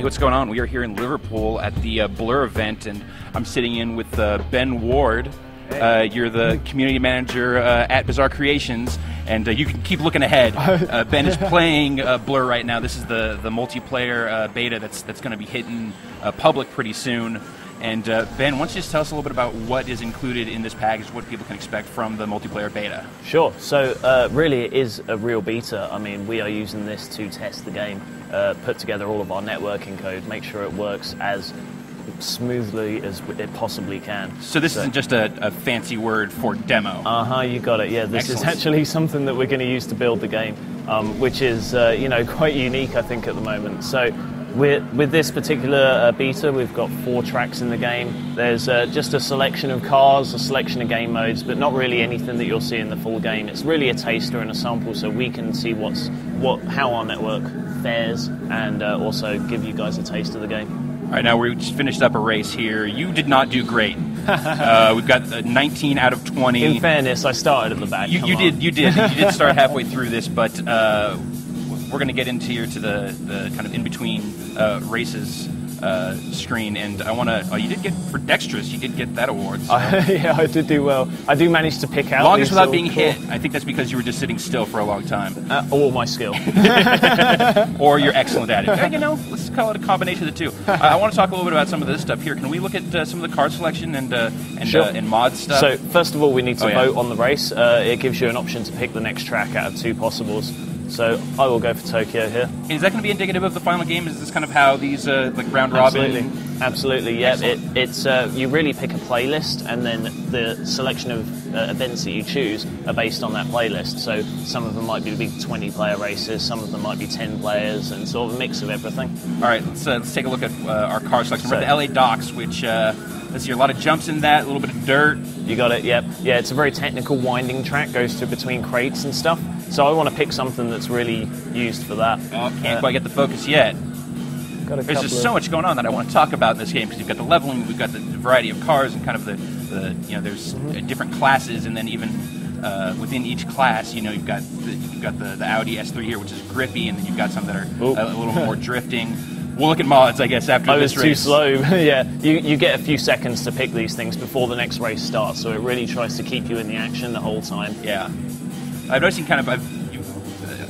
Hey, what's going on? We are here in Liverpool at the Blur event, and I'm sitting in with Ben Ward. You're the community manager at Bizarre Creations, and you can keep looking ahead. Ben is playing Blur right now. This is the multiplayer beta that's going to be hitting public pretty soon. And Ben, why don't you just tell us a little bit about what is included in this package, what people can expect from the multiplayer beta? Sure. So really it is a real beta. I mean, we are using this to test the game, put together all of our networking code, make sure it works as smoothly as it possibly can. So this isn't just a fancy word for demo? You got it. Yeah, this Excellent. is actually something that we're going to use to build the game, which is quite unique, I think, at the moment. So with this particular beta, we've got 4 tracks in the game. There's just a selection of cars, a selection of game modes, but not really anything that you'll see in the full game. It's really a taster and a sample, so we can see how our network fares, and also give you guys a taste of the game. All right, now we just finished up a race here. You did not do great. We've got 19 out of 20. In fairness, I started at the back. You did start halfway through this, but we're going to get into the kind of in between races screen, and I want to. Oh, you did get for dexterous. You did get that award. So. Yeah, I did do well. I do manage to pick out longest without being hit. I think that's because you were just sitting still for a long time. Or my skill, or you're excellent at it. Let's call it a combination of the two. I want to talk a little bit about some of this stuff here. Can we look at some of the card selection and mod stuff? So first of all, we need to vote on the race. It gives you an option to pick the next track out of 2 possibles. So I will go for Tokyo here. Is that going to be indicative of the final game? Is this kind of how these like round robin? Absolutely. Yeah. It's you really pick a playlist, and then the selection of events that you choose are based on that playlist. So some of them might be big 20-player races, some of them might be 10 players, and sort of a mix of everything. All right, let's take a look at our car selection. We're at the LA Docks, which let's see, a lot of jumps in that, a little bit of dirt. You got it. Yep. Yeah. It's a very technical winding track, goes through between crates and stuff. So I want to pick something that's really used for that. Oh, can't quite get the focus yet. There's just so much going on that I want to talk about in this game, because you've got the leveling, we've got the variety of cars, and kind of there's different classes, and then even within each class, you've got the Audi S3 here, which is grippy, and then you've got some that are a little more drifting. We'll look at mods, I guess, after this race. I was too slow. Yeah, you get a few seconds to pick these things before the next race starts, so it really tries to keep you in the action the whole time. Yeah. I've noticed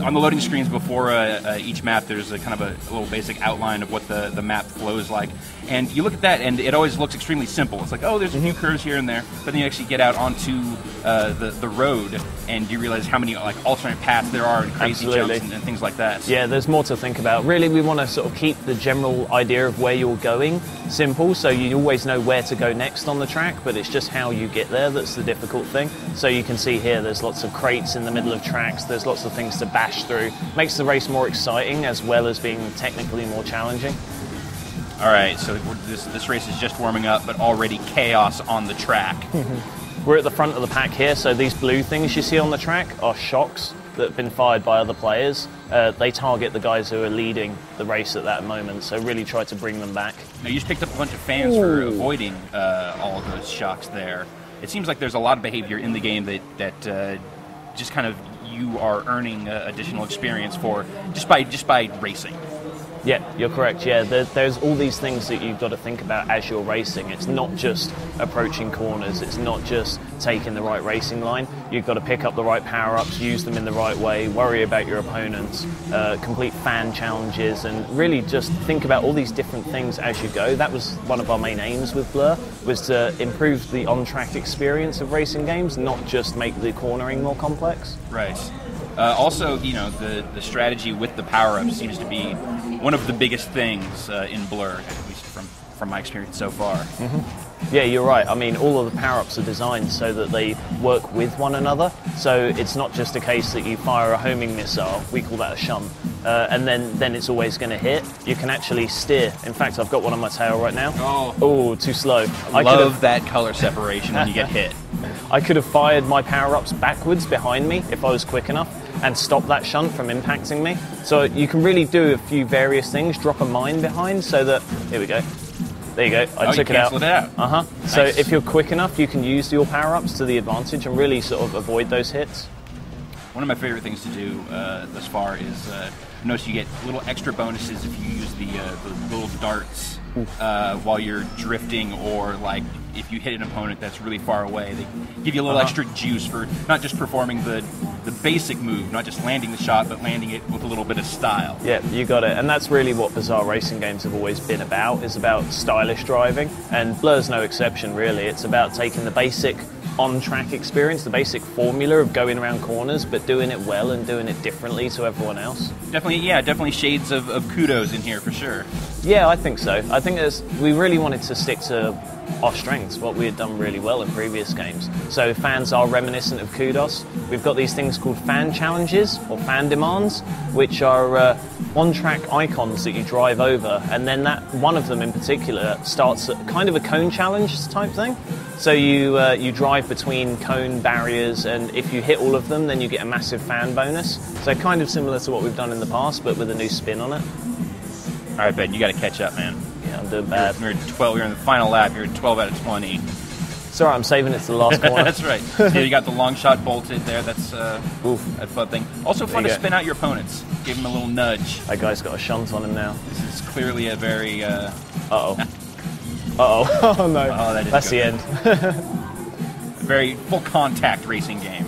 on the loading screens before each map, there's a kind of a little basic outline of what the map flows like. And you look at that, and it always looks extremely simple. It's like, oh, there's a few curves here and there. But then you actually get out onto the road, and you realize how many alternate paths there are, and crazy jumps and things like that. Yeah, there's more to think about. Really, we want to sort of keep the general idea of where you're going simple, so you always know where to go next on the track, but it's just how you get there that's the difficult thing. So you can see here, there's lots of crates in the middle of tracks. There's lots of things to bash through. Makes the race more exciting as well as being technically more challenging. All right, so this race is just warming up, but already chaos on the track. We're at the front of the pack here, so these blue things you see on the track are shocks that have been fired by other players. They target the guys who are leading the race at that moment, so really try to bring them back. Now, you just picked up a bunch of fans for avoiding all of those shocks there. It seems like there's a lot of behavior in the game that just kind of you are earning additional experience for just by racing. Yeah, you're correct. Yeah, there's all these things that you've got to think about as you're racing. It's not just approaching corners. It's not just taking the right racing line. You've got to pick up the right power-ups, use them in the right way, worry about your opponents, complete fan challenges, and really just think about all these different things as you go. That was one of our main aims with Blur, was to improve the on-track experience of racing games, not just make the cornering more complex. Right. Also, the strategy with the power-ups seems to be one of the biggest things in Blur, at least from my experience so far. Mm-hmm. Yeah, you're right. I mean, all of the power-ups are designed so that they work with one another. So it's not just a case that you fire a homing missile, we call that a shunt, and then it's always going to hit. You can actually steer. In fact, I've got one on my tail right now. Oh, too slow. I love that color separation when you get hit. I could have fired my power-ups backwards behind me if I was quick enough and stop that shunt from impacting me. So you can really do a few various things, drop a mine behind so that, here we go. There you go, I took it out. Nice. So if you're quick enough, you can use your power-ups to the advantage and really sort of avoid those hits. One of my favorite things to do thus far is notice you get little extra bonuses if you use the little darts while you're drifting, or like if you hit an opponent that's really far away, they give you a little extra juice for not just performing the basic move, not just landing the shot, but landing it with a little bit of style. Yeah, you got it. And that's really what Bazaar racing games have always been about, is about stylish driving. And Blur's no exception, really. It's about taking the basic on-track experience, the basic formula of going around corners, but doing it well and doing it differently to everyone else. Definitely shades of kudos in here for sure. Yeah, I think so. I think we really wanted to stick to our strengths, what we had done really well in previous games. So fans are reminiscent of kudos. We've got these things called fan challenges or fan demands, which are on-track icons that you drive over, and then that one of them in particular starts at kind of a cone challenge type thing. So you drive between cone barriers, and if you hit all of them, then you get a massive fan bonus. So kind of similar to what we've done in the past, but with a new spin on it. All right, Ben, you got to catch up, man. Yeah, I'm doing bad. You're at 12. You're in the final lap. You're at 12 out of 20. It's all right. I'm saving it to the last corner. That's right. So you got the long shot bolted there. That's a fun thing. Also fun to spin out your opponents. Give them a little nudge. That guy's got a shunt on him now. This is clearly a very. Uh-oh. Uh-oh. Oh, no. Oh, that's the end. A very full contact racing game.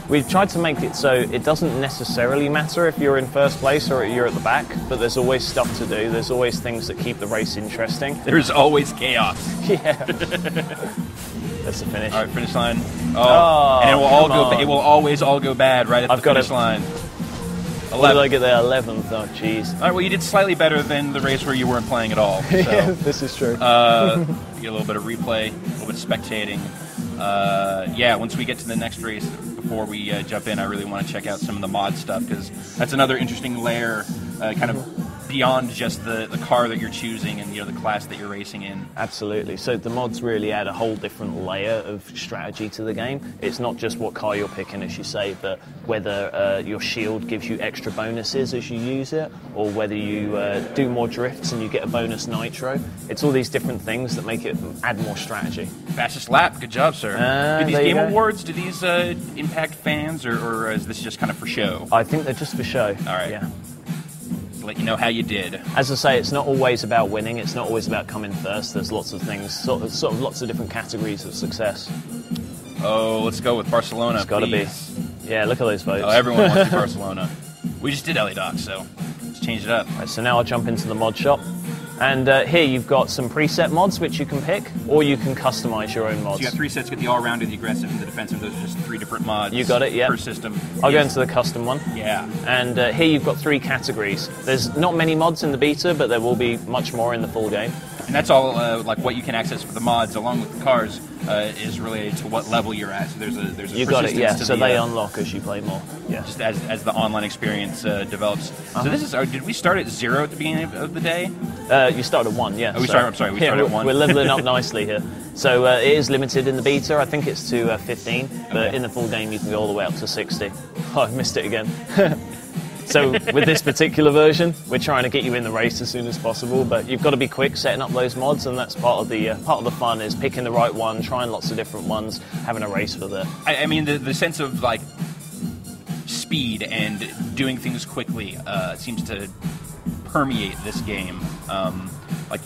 We've tried to make it so it doesn't necessarily matter if you're in first place or you're at the back, but there's always stuff to do. There's always things that keep the race interesting. There's always chaos. Yeah. That's the finish. All right, finish line. Oh, and it will all go. It will always all go bad right at the finish line. What did I get there? 11th. Oh, jeez. All right. Well, you did slightly better than the race where you weren't playing at all. So, yeah, this is true. You get a little bit of replay, a little bit of spectating. Yeah. Once we get to the next race, before we jump in, I really want to check out some of the mod stuff, because that's another interesting layer, kind of beyond just the car that you're choosing and the class that you're racing in. Absolutely. So the mods really add a whole different layer of strategy to the game. It's not just what car you're picking, as you say, but whether your shield gives you extra bonuses as you use it, or whether you do more drifts and you get a bonus nitro. It's all these different things that make it add more strategy. Fastest lap. Good job, sir. Do these game awards, do these impact fans, or is this just kind of for show? I think they're just for show. All right. Yeah. Let you know how you did. As I say, it's not always about winning. It's not always about coming first. There's lots of things, sort of lots of different categories of success. Oh, let's go with Barcelona. It's got to be. Yeah, look at those votes. Oh, everyone wants to be Barcelona. We just did Ellie Doc, so let's change it up. Right, so now I'll jump into the mod shop. And here you've got some preset mods which you can pick, or you can customize your own mods. So you got 3 sets: you got the all-rounded, the aggressive, and the defensive. Those are just 3 different mods. You got it, yeah. Per system. I'll go into the custom one. Yeah. And here you've got 3 categories. There's not many mods in the beta, but there will be much more in the full game. And that's all like what you can access for the mods, along with the cars, is related to what level you're at. So there's a you got it, yeah. So they unlock unlock as you play more. Yeah. Just as the online experience develops. So this is. Did we start at 0 at the beginning of the day? You start at 1, yeah. Oh, I'm sorry. We started at 1. We're leveling up nicely here. So it is limited in the beta. I think it's to 15, but in the full game you can go all the way up to 60. Oh, I missed it again. So with this particular version, we're trying to get you in the race as soon as possible, but you've got to be quick setting up those mods, and that's part of the fun, is picking the right one, trying lots of different ones, having a race with it. I mean, the sense of like speed and doing things quickly seems to permeate this game.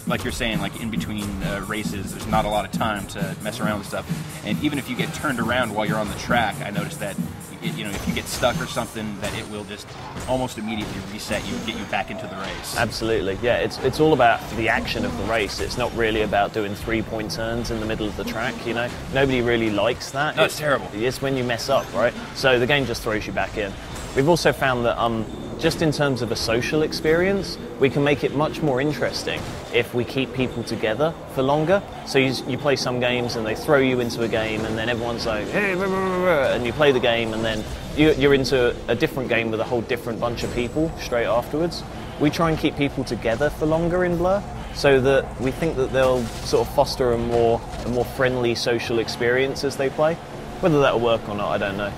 Like you're saying, like in between races, there's not a lot of time to mess around with stuff. And even if you get turned around while you're on the track, I noticed that if you get stuck or something, that it will just almost immediately reset you and get you back into the race. Absolutely, yeah. It's all about the action of the race. It's not really about doing 3-point turns in the middle of the track. Nobody really likes that. No, it's terrible. It's when you mess up, right? So the game just throws you back in. We've also found that just in terms of a social experience, we can make it much more interesting if we keep people together for longer. So you play some games and they throw you into a game, and then everyone's like, hey, blah, blah, blah, and you play the game, and then you're into a different game with a whole different bunch of people straight afterwards. We try and keep people together for longer in Blur, so that we think that they'll sort of foster a more friendly social experience as they play. Whether that'll work or not, I don't know.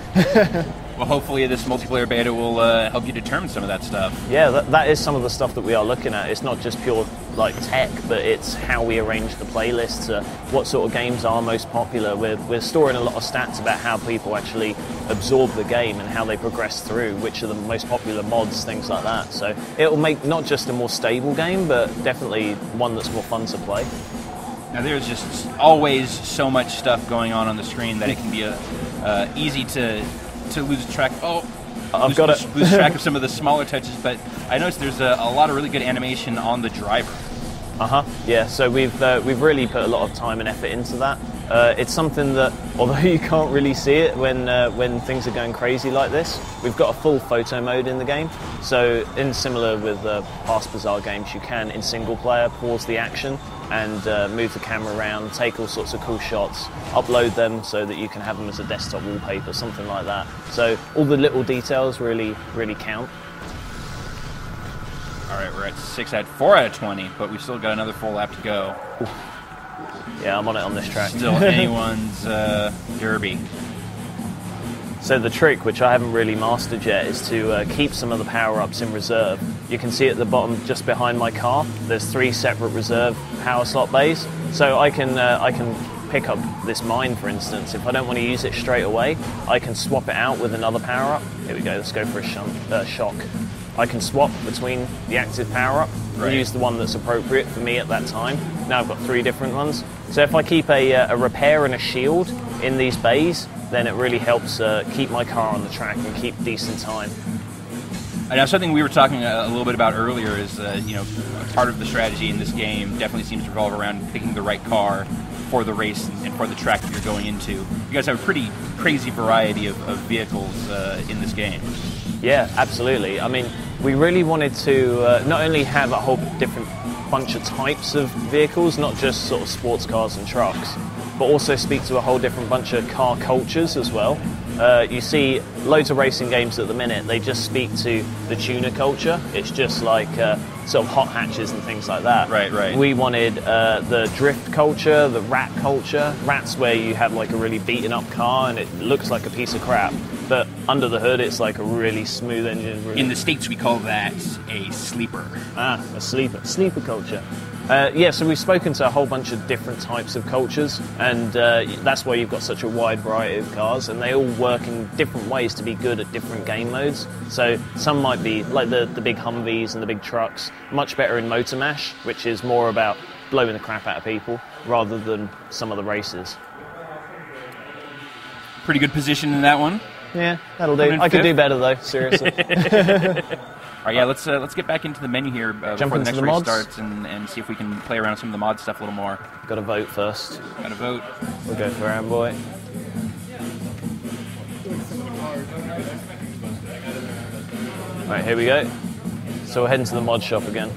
Well, hopefully this multiplayer beta will help you determine some of that stuff. Yeah, that is some of the stuff that we are looking at. It's not just pure like tech, but it's how we arrange the playlists, what sort of games are most popular. We're storing a lot of stats about how people actually absorb the game and how they progress through, which are the most popular mods, things like that. So it will make not just a more stable game, but definitely one that's more fun to play. Now there's just always so much stuff going on the screen that it can be easy to lose track. Lose track of some of the smaller touches. But I noticed there's a lot of really good animation on the driver. Yeah. So we've really put a lot of time and effort into that. It's something that, although you can't really see it when things are going crazy like this, we've got a full photo mode in the game. So, similar with past Bazaar games, you can, in single player, pause the action and move the camera around, take all sorts of cool shots, upload them so that you can have them as a desktop wallpaper, something like that. So all the little details really count. All right, we're at 4 out of 20, but we've still got another full lap to go. Yeah, I'm on it on this track. Still anyone's derby. So the trick, which I haven't really mastered yet, is to keep some of the power-ups in reserve. You can see at the bottom, just behind my car, there's 3 separate reserve power slot bays. So I can pick up this mine, for instance. If I don't want to use it straight away, I can swap it out with another power-up. Here we go, let's go for a shock. I can swap between the active power-up and use the one that's appropriate for me at that time. Now I've got 3 different ones. So if I keep a repair and a shield in these bays, then it really helps keep my car on the track and keep decent time. And now something we were talking a little bit about earlier is, part of the strategy in this game definitely seems to revolve around picking the right car for the race and for the track that you're going into. You guys have a pretty crazy variety of vehicles in this game. Yeah, absolutely. I mean, we really wanted to not only have a whole different bunch of types of vehicles, not just sort of sports cars and trucks, but also speak to a whole different bunch of car cultures as well. You see loads of racing games at the minute, they just speak to the tuner culture. It's just like sort of hot hatches and things like that. Right. We wanted the drift culture, the rat culture. Rat's where you have like a really beaten up car and it looks like a piece of crap, but under the hood it's like a really smooth engine. In the States we call that a sleeper. A sleeper culture. So we've spoken to a whole bunch of different types of cultures, and that's why you've got such a wide variety of cars, and they all work in different ways to be good at different game modes. So some might be, like the big Humvees and the big trucks, much better in Motor Mash, which is more about blowing the crap out of people, rather than some of the races. Pretty good position in that one. Yeah, that'll do. I could do better though, seriously. All right, yeah, let's get back into the menu here before the next race mods. starts and see if we can play around with some of the mod stuff a little more. Got to vote first. Got to vote. We'll go for Amboy. Right, here we go. So we're heading to the mod shop again.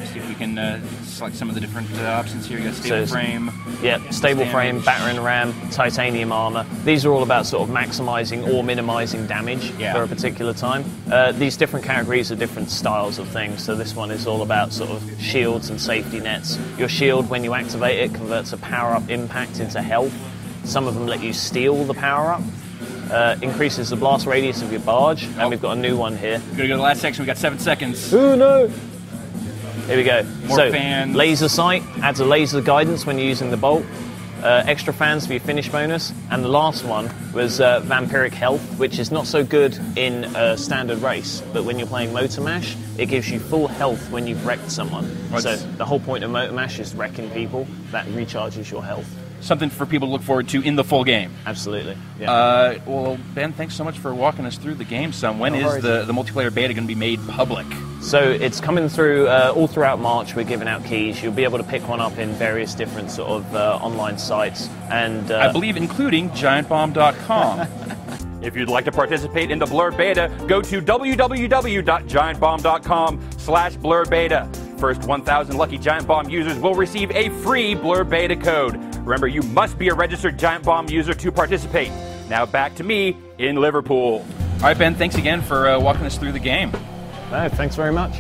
See if we can select some of the different options here. You got stable frame. Yeah, stable frame, battering ram, titanium armor. These are all about sort of maximizing or minimizing damage for a particular time. These different categories are different styles of things. So this one is all about sort of shields and safety nets. Your shield, when you activate it, converts a power-up impact into health. Some of them let you steal the power-up. Increases the blast radius of your barge, and we've got a new one here. We're gonna go to the last section. We got 7 seconds. Oh no! Here we go. More fans. Laser sight adds a laser guidance when you're using the bolt. Extra fans for your finish bonus. And the last one was vampiric health, which is not so good in a standard race, but when you're playing Motor Mash, it gives you full health when you've wrecked someone. So the whole point of Motor Mash is wrecking people. That recharges your health. Something for people to look forward to in the full game. Absolutely. Yeah. Well, Ben, thanks so much for walking us through the game some. When is the multiplayer beta going to be made public? So it's coming through all throughout March. We're giving out keys. You'll be able to pick one up in various different sort of online sites. And I believe including GiantBomb.com. If you'd like to participate in the Blur Beta, go to www.giantbomb.com/BlurBeta. First 1,000 lucky Giant Bomb users will receive a free Blur Beta code. Remember, you must be a registered Giant Bomb user to participate. Now back to me in Liverpool. All right, Ben, thanks again for walking us through the game. No, thanks very much.